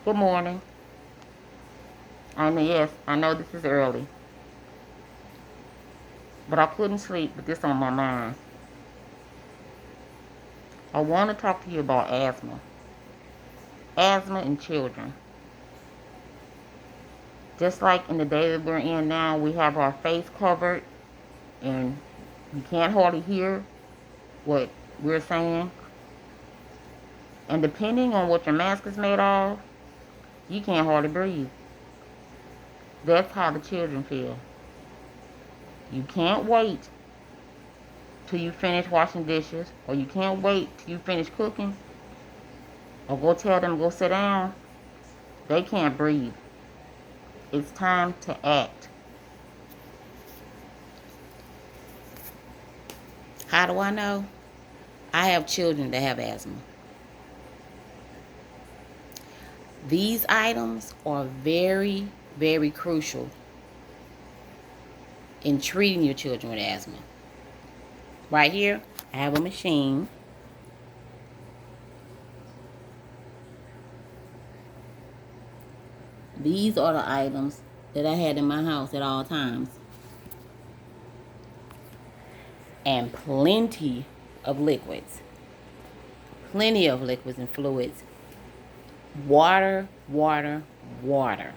Good morning. Yes, I know this is early, but I couldn't sleep with this on my mind. I want to talk to you about asthma. Asthma in children. Just like in the day that we're in now, we have our face covered and you can't hardly hear what we're saying. And depending on what your mask is made of, you can't hardly breathe. That's how the children feel. You can't wait till you finish washing dishes, or you can't wait till you finish cooking, or go tell them go sit down. They can't breathe. It's time to act. How do I know? I have children that have asthma. These items are very, very crucial in treating your children with asthma. Right here, I have a machine. These are the items that I had in my house at all times. And plenty of liquids. Plenty of liquids and fluids. Water, water, water.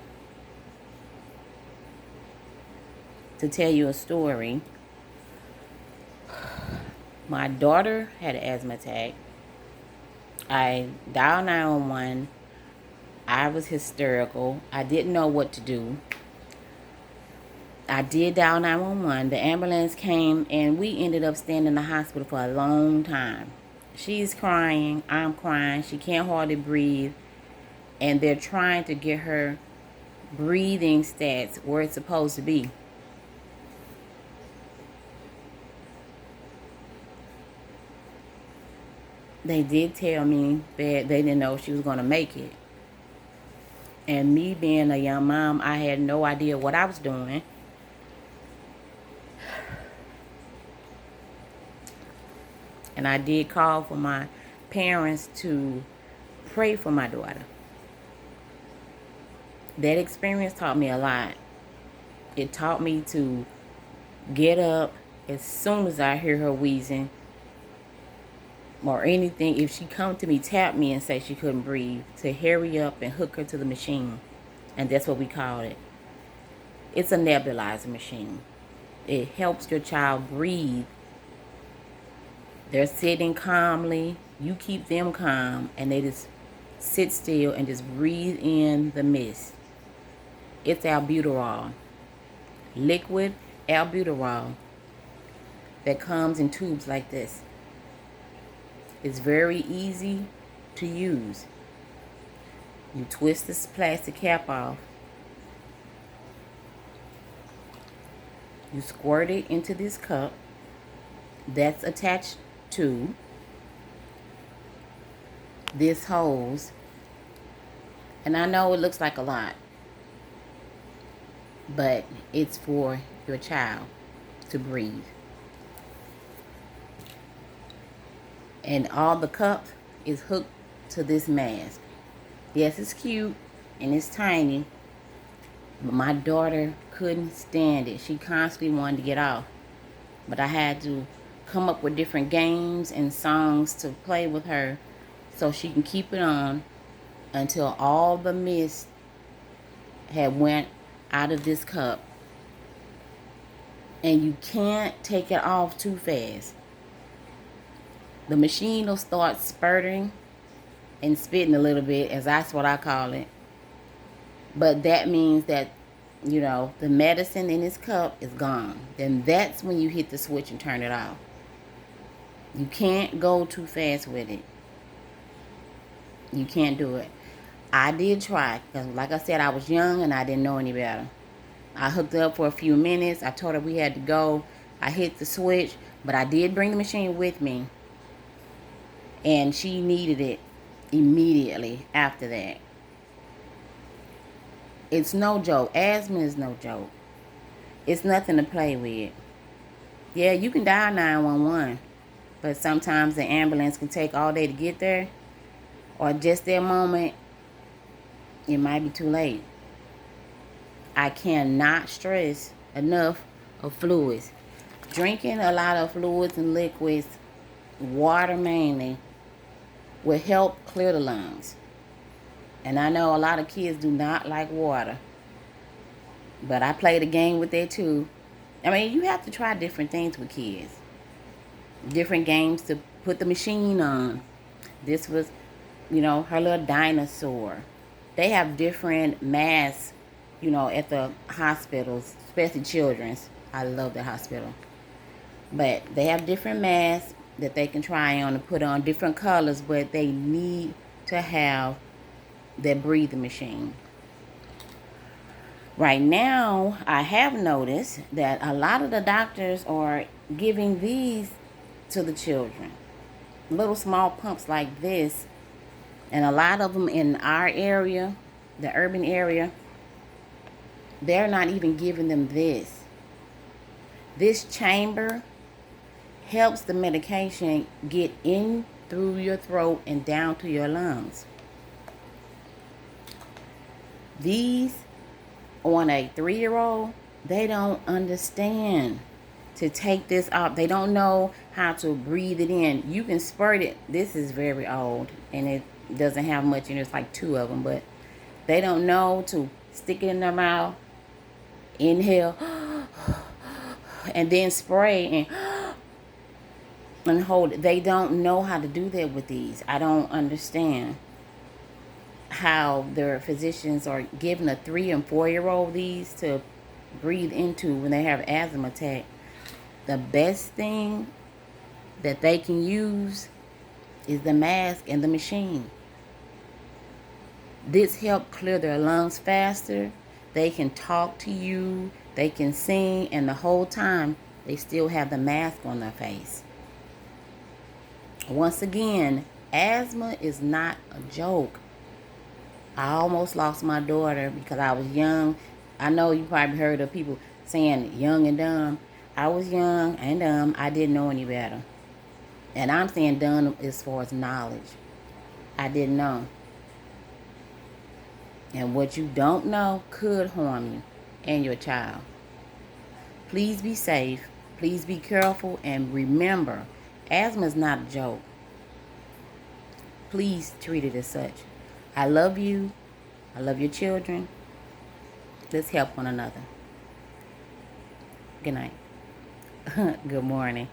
To tell you a story, my daughter had an asthma attack. I dialed 911. I was hysterical. I didn't know what to do. I did dial 911. The ambulance came and we ended up staying in the hospital for a long time. She's crying. I'm crying. She can't hardly breathe. And they're trying to get her breathing stats where it's supposed to be. They did tell me that they didn't know she was going to make it. And me being a young mom, I had no idea what I was doing. And I did call for my parents to pray for my daughter. That experience taught me a lot. It taught me to get up as soon as I hear her wheezing or anything. If she come to me, tap me and say she couldn't breathe, to hurry up and hook her to the machine. And that's what we call it. It's a nebulizer machine. It helps your child breathe. They're sitting calmly. You keep them calm and they just sit still and just breathe in the mist. It's albuterol. Liquid albuterol that comes in tubes like this. It's very easy to use. You twist this plastic cap off. You squirt it into this cup that's attached to this hose. And I know it looks like a lot, but it's for your child to breathe. And all the cup is hooked to this mask. Yes, it's cute and it's tiny, but my daughter couldn't stand it. She constantly wanted to get off. But I had to come up with different games and songs to play with her so she can keep it on until all the mist had went out of this cup. And you can't take it off too fast. The machine will start spurting and spitting a little bit, as that's what I call it. But that means that, the medicine in this cup is gone. Then that's when you hit the switch and turn it off. You can't go too fast with it. You can't do it. I did try, because like I said, I was young and I didn't know any better. I hooked up for a few minutes. I told her we had to go. I hit the switch, but I did bring the machine with me. And she needed it immediately after that. It's no joke. Asthma is no joke. It's nothing to play with. Yeah, you can dial 911, but sometimes the ambulance can take all day to get there, or just that moment it might be too late. I cannot stress enough of fluids. Drinking a lot of fluids and liquids, water mainly, will help clear the lungs. And I know a lot of kids do not like water, but I play the game with that too. I mean, you have to try different things with kids. Different games to put the machine on. This was, her little dinosaur. They have different masks, at the hospitals, especially children's. I love the hospital. But they have different masks that they can try on and put on different colors, but they need to have their breathing machine. Right now, I have noticed that a lot of the doctors are giving these to the children. Little small pumps like this. And a lot of them in our area, the urban area, they're not even giving them this. This chamber helps the medication get in through your throat and down to your lungs. These, on a 3-year-old, they don't understand to take this out. They don't know how to breathe it in. You can spurt it. This is very old, and it doesn't have much in it. It's like 2 of them, but they don't know to stick it in their mouth, inhale, and then spray and hold it. They don't know how to do that with these. I don't understand how their physicians are giving a 3 and 4-year-old these to breathe into when they have asthma attack. The best thing that they can use is the mask and the machine. This helps clear their lungs faster. They can talk to you, they can sing, and the whole time they still have the mask on their face. Once again, asthma is not a joke. I almost lost my daughter because I was young. I know you probably heard of people saying young and dumb. I was young and dumb. I didn't know any better. And I'm saying dumb as far as knowledge. I didn't know. And what you don't know could harm you and your child. Please be safe. Please be careful. And remember, asthma is not a joke. Please treat it as such. I love you. I love your children. Let's help one another. Good night. Good morning.